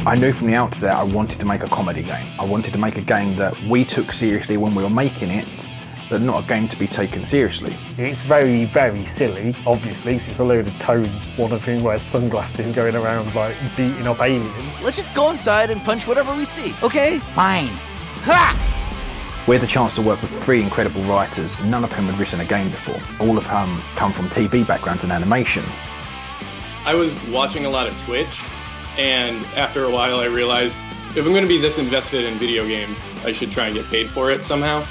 I knew from the outset I wanted to make a comedy game. I wanted to make a game that we took seriously when we were making it, but not a game to be taken seriously. It's very, very silly, obviously, since a load of toads, one of whom wears sunglasses going around like beating up aliens. Let's just go inside and punch whatever we see, okay? Fine. Ha! We had the chance to work with 3 incredible writers, none of whom had written a game before. All of whom come from TV backgrounds and animation. I was watching a lot of Twitch, and after a while I realized if I'm going to be this invested in video games, I should try and get paid for it somehow.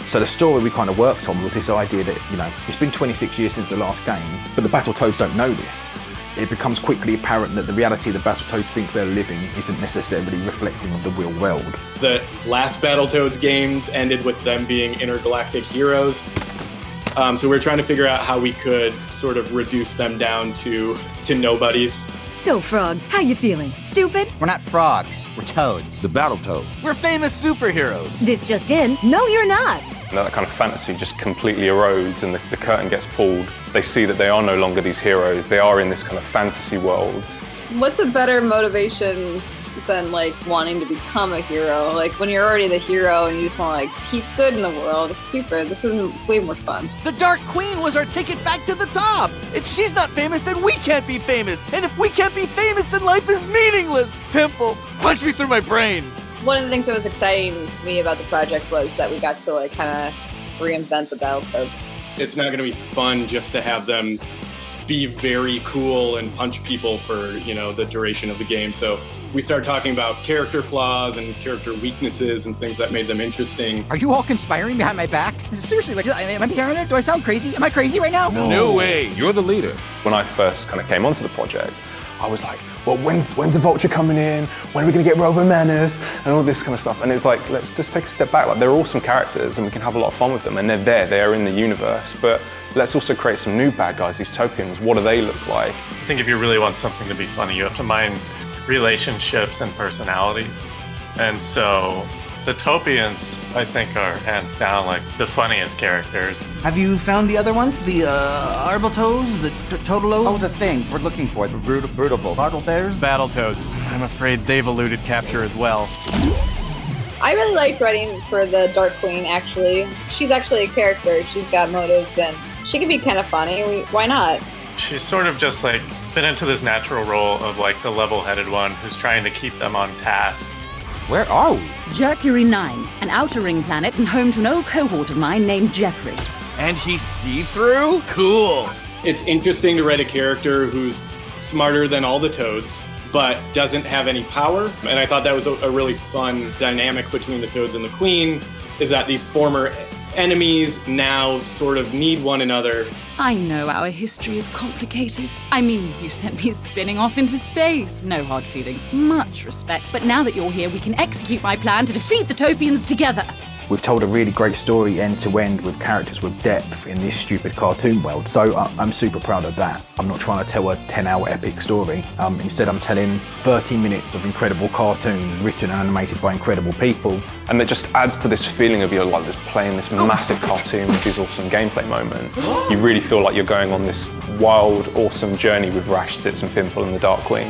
So the story we kind of worked on was this idea that, you know, it's been 26 years since the last game, but the Battletoads don't know this. It becomes quickly apparent that the reality the Battletoads think they're living isn't necessarily reflecting of the real world. The last Battletoads games ended with them being intergalactic heroes. So we're trying to figure out how we could sort of reduce them down to nobodies. So, frogs, how you feeling? Stupid? We're not frogs, we're toads. The Battletoads. We're famous superheroes. This just in. No, you're not. That kind of fantasy just completely erodes and the curtain gets pulled. They see that they are no longer these heroes. They are in this kind of fantasy world. What's a better motivation than like wanting to become a hero? Like when you're already the hero and you just want to like keep good in the world. It's stupid. This is way more fun. The Dark Queen was our ticket back to the top. If she's not famous, then we can't be famous. And if we can't be famous, then life is meaningless. Pimple, punch me through my brain. One of the things that was exciting to me about the project was that we got to like kind of reinvent the Battletoads. It's not going to be fun just to have them be very cool and punch people for, you know, the duration of the game. So we started talking about character flaws and character weaknesses and things that made them interesting. Are you all conspiring behind my back? Seriously, like, am I paranoid? Do I sound crazy? Am I crazy right now? No way. You're the leader. When I first kind of came onto the project, I was like, well, when's the Vulture coming in? When are we going to get Robo Manus? And all this kind of stuff. And it's like, let's just take a step back. Like, they're awesome characters and we can have a lot of fun with them. And they're there, they are in the universe. But let's also create some new bad guys, these Topians. What do they look like? I think if you really want something to be funny, you have to mind relationships and personalities. And so the Topians, I think, are hands down like the funniest characters. Have you found the other ones? The Arbaltos? The Totalos? Oh, the things we're looking for. The Brutables. Bartle Bears? Battletoads. I'm afraid they've eluded capture as well. I really liked writing for the Dark Queen, actually. She's actually a character. She's got motives and she can be kind of funny. Why not? She's sort of just like fit into this natural role of like the level-headed one who's trying to keep them on task. Where are we? Mercury 9, an outer ring planet and home to an old cohort of mine named Jeffrey. And he's see-through? Cool. It's interesting to write a character who's smarter than all the Toads, but doesn't have any power. And I thought that was a really fun dynamic between the Toads and the Queen, is that these former enemies now sort of need one another. I know our history is complicated. I mean, you sent me spinning off into space. No hard feelings, much respect. But now that you're here, we can execute my plan to defeat the Topians together. We've told a really great story end to end with characters with depth in this stupid cartoon world, so I'm super proud of that. I'm not trying to tell a 10-hour epic story. Instead, I'm telling 30 minutes of incredible cartoons written and animated by incredible people. And it just adds to this feeling of you're like just playing this massive cartoon with these awesome gameplay moments. You really feel like you're going on this wild, awesome journey with Rash, Zitz and Pimple and the Dark Queen.